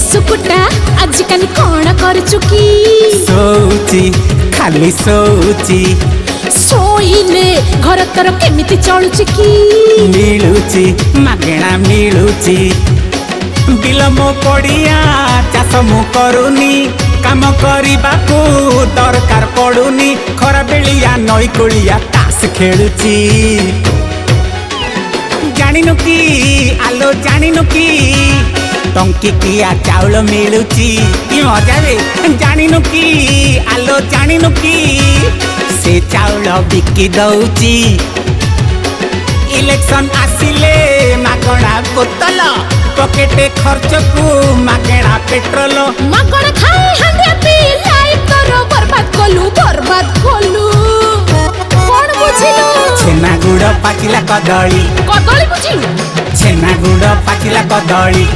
सुकुटा आजिकल कौन कर चुकी सोची खाली सोची सोइले घर तर केमिति चलुची की मिलुची मागेणा मिलुची बिल मो पड़िया चाष मु करूनी काम करबाकू दरकार पड़ुनी खरा बेलिया नई कुलिया तास खेलुची जानिनु की आलो जानिनु की टंकिकिया चाउल मिलुची कि मजा रे जानिनु की आलो जानिनु की से चाउल बिकी दउची इलेक्शन आसिले मागणा बोतल पकेटे खर्च को मागणा पेट्रोल मागण खाई हंडे पी लाइफ करो बर्बाद कोलू कौन बुझिलु छेना गुड़ पाचिला कदली बुझिलु छेना गुड़ पाचिला कदली